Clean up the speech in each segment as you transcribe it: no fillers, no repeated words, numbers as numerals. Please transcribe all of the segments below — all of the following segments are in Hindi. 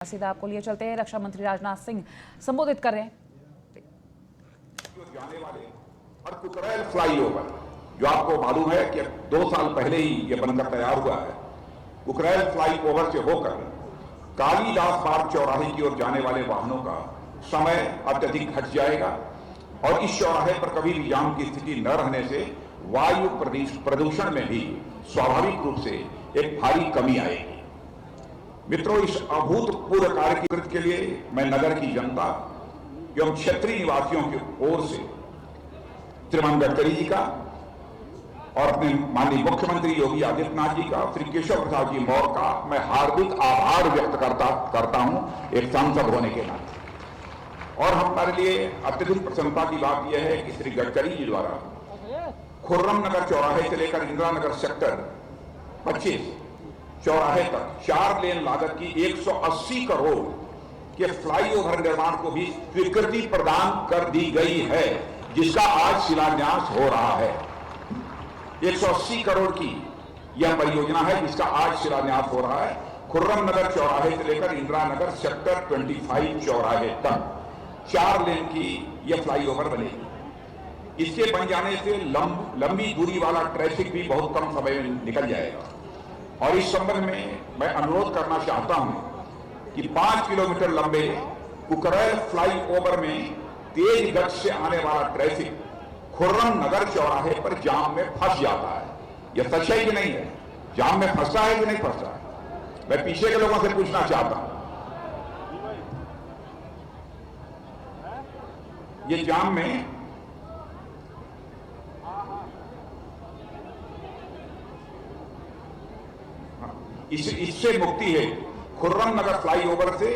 सीधा आपको लिए चलते हैं। रक्षा मंत्री राजनाथ सिंह संबोधित कर रहे हैं। जाने वाले और कुकरैल फ्लाईओवर जो आपको मालूम है कि 2 साल पहले ही यह बनकर तैयार हुआ है। कुकरैल फ्लाईओवर से होकर कालीदास बाग चौराहे की ओर जाने वाले वाहनों का समय अत्यधिक घट जाएगा और इस चौराहे पर कभी भी जाम की स्थिति न रहने से वायु प्रदूषण में भी स्वाभाविक रूप से एक भारी कमी आएगी। मित्रों, इस अभूतपूर्व कार्य के लिए मैं नगर की जनता एवं क्षेत्रीय निवासियों की ओर से श्रीमान गडकरी जी का और अपने माननीय मुख्यमंत्री योगी आदित्यनाथ जी का, श्री केशव प्रसाद जी मौर्य का मैं हार्दिक आभार व्यक्त करता हूं एक सांसद होने के नाते। और हमारे लिए अत्यधिक प्रसन्नता की बात यह है कि श्री गडकरी जी द्वारा खुर्रम नगर चौराहे से लेकर इंदिरा नगर सेक्टर 25 चौराहे तक 4 लेन लागत की 180 करोड़ के फ्लाईओवर निर्माण को भी स्वीकृति प्रदान कर दी गई है, जिसका आज शिलान्यास हो रहा है। 180 करोड़ की यह परियोजना है जिसका आज शिलान्यास हो रहा है। खुर्रम नगर चौराहे से लेकर इंदिरा नगर सेक्टर 25 चौराहे तक 4 लेन की यह फ्लाईओवर बनेगी। इसके बन जाने से लंबी दूरी वाला ट्रैफिक भी बहुत कम समय में निकल जाएगा। और इस संबंध में मैं अनुरोध करना चाहता हूं कि 5 किलोमीटर लंबे कुकरैल फ्लाईओवर में तेज गति से आने वाला ट्रैफिक खुर्रम नगर चौराहे पर जाम में फंस जाता है। यह सच है कि नहीं है? जाम में फंसता है कि नहीं फंसता है? मैं पीछे के लोगों से पूछना चाहता हूं। ये जाम में इससे मुक्ति है। खुर्रम नगर फ्लाईओवर से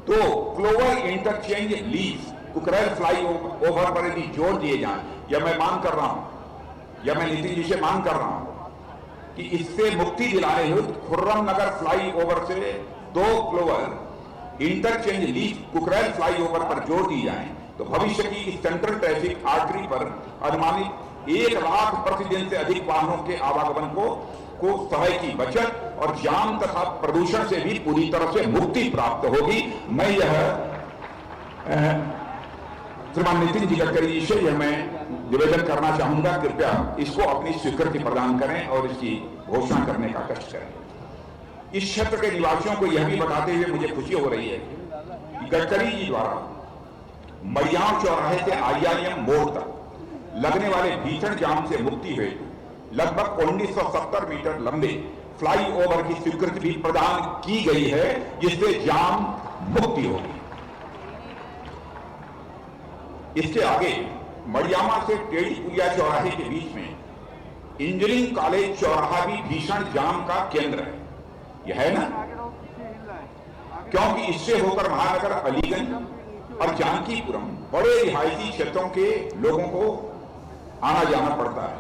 तो clover interchange lease Kukrail flyover पर यदि जोड़ दिए जाएं, यह मैं मांग कर रहा हूं, यह मैं नीतिन जी से मांग कर रहा हूं कि इससे मुक्ति दिलाने हेतु खुर्रम नगर फ्लाईओवर से 2 clover interchange lease Kukrail flyover पर जोड़ दी जाए तो भविष्य की इस सेंट्रल ट्रैफिक आर्टरी पर अनुमानित 1 लाख प्रतिदिन से अधिक वाहनों के आवागमन को समय की बचत और जाम तथा प्रदूषण से भी पूरी तरह से मुक्ति प्राप्त होगी। मैं यह श्रीमान नितिन जी गडकरी जी से यह मैं निवेदन करना चाहूंगा, कृपया इसको अपनी स्वीकृति प्रदान करें और इसकी घोषणा करने का कष्ट करें। इस क्षेत्र के निवासियों को यह भी बताते हुए मुझे खुशी हो रही है कि गडकरी जी द्वारा मड़ियाव चौराहे से IIM मोड़ तक लगने वाले भीषण जाम से मुक्ति हुई लगभग 1970 मीटर लंबे फ्लाईओवर की स्वीकृति भी प्रदान की गई है, जिससे जाम मुक्ति होगी। इसके आगे मड़ियामा से टेढ़ी पुलिया चौराहे के बीच में इंजीनियरिंग कॉलेज चौराहा भी भीषण जाम का केंद्र है। यह है ना? क्योंकि इससे होकर महानगर अलीगंज और जानकीपुरम बड़े रिहायशी क्षेत्रों के लोगों को आना जाना पड़ता है।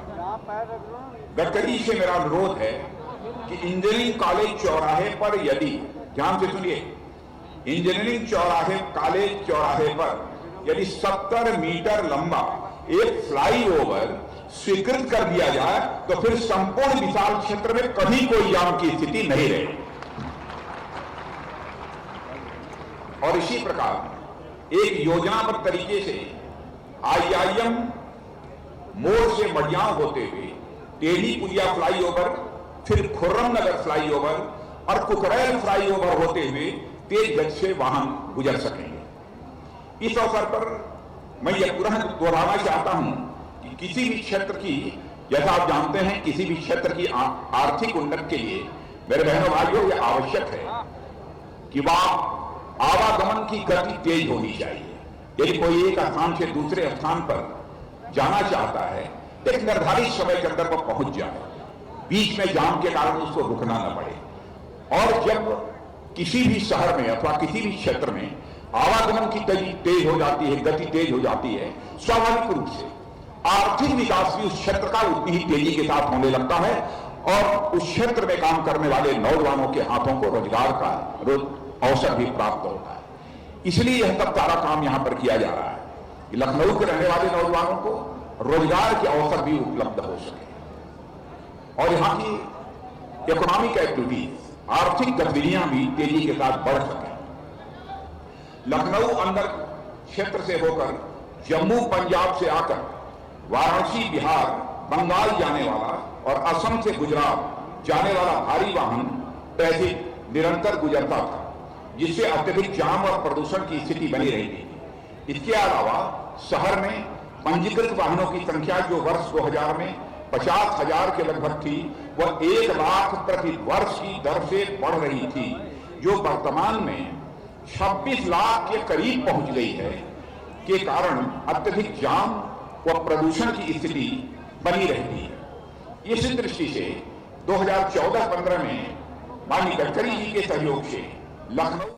गडकरी से मेरा अनुरोध है कि इंजीनियरिंग कॉलेज चौराहे पर यदि, ध्यान से सुनिए, इंजीनियरिंग कॉलेज चौराहे पर यदि 70 मीटर लंबा एक फ्लाईओवर स्वीकृत कर दिया जाए तो फिर संपूर्ण विशाल क्षेत्र में कभी कोई जाम की स्थिति नहीं रहेगी। और इसी प्रकार एक योजनाबद्ध तरीके से IIM मोड़ से मड़ियाव होते हुए टेढ़ी पुलिया फ्लाईओवर, फिर खुर्रम नगर फ्लाईओवर और कुकरैल फ्लाईओवर होते हुए तेज गति से वाहन गुजर सकेंगे। इस अवसर पर मैं यह पुनः दोहराना चाहता हूं कि किसी भी क्षेत्र की, जैसा आप जानते हैं, किसी भी क्षेत्र की आर्थिक उन्नति के लिए मेरे बहनों भाइयों यह आवश्यक है कि वह आवागमन की गति तेज होनी चाहिए। यदि कोई एक स्थान से दूसरे स्थान पर जाना चाहता है, एक निर्धारित समय के अंदर वह पहुंच जाए, बीच में जाम के कारण उसको रुकना न पड़े। और जब किसी भी शहर में अथवा किसी भी क्षेत्र में आवागमन की गति तेज हो जाती है, गति तेज हो जाती है, स्वाभाविक रूप से आर्थिक विकास भी उस क्षेत्र का उतनी ही तेजी के साथ होने लगता है और उस क्षेत्र में काम करने वाले नौजवानों के हाथों को रोजगार का अवसर भी प्राप्त होता है। इसलिए यह सब सारा काम यहां पर किया जा रहा है कि लखनऊ के रहने वाले नौजवानों को रोजगार के अवसर भी उपलब्ध हो सके और यहाँ की इकोनॉमिक एक्टिविटीज, आर्थिक गतिविधियां भी तेजी के साथ बढ़ सकें। लखनऊ अंदर क्षेत्र से होकर जम्मू पंजाब से आकर वाराणसी बिहार बंगाल जाने वाला और असम से गुजरात जाने वाला भारी वाहन ट्रैफिक निरंतर गुजरता था, जिससे अत्यधिक जाम और प्रदूषण की स्थिति बनी रहती थी। इसके अलावा शहर में पंजीकृत वाहनों की संख्या जो वर्ष 2000 में 50,000 के लगभग थी, वह 1 लाख प्रति वर्ष की दर से बढ़ रही थी, जो वर्तमान में 26 लाख के करीब पहुंच गई है, के कारण अत्यधिक जाम व प्रदूषण की स्थिति बनी रहती है। इस दृष्टि से 2014-15 में माननीय गडकरी जी के सहयोग से लखनऊ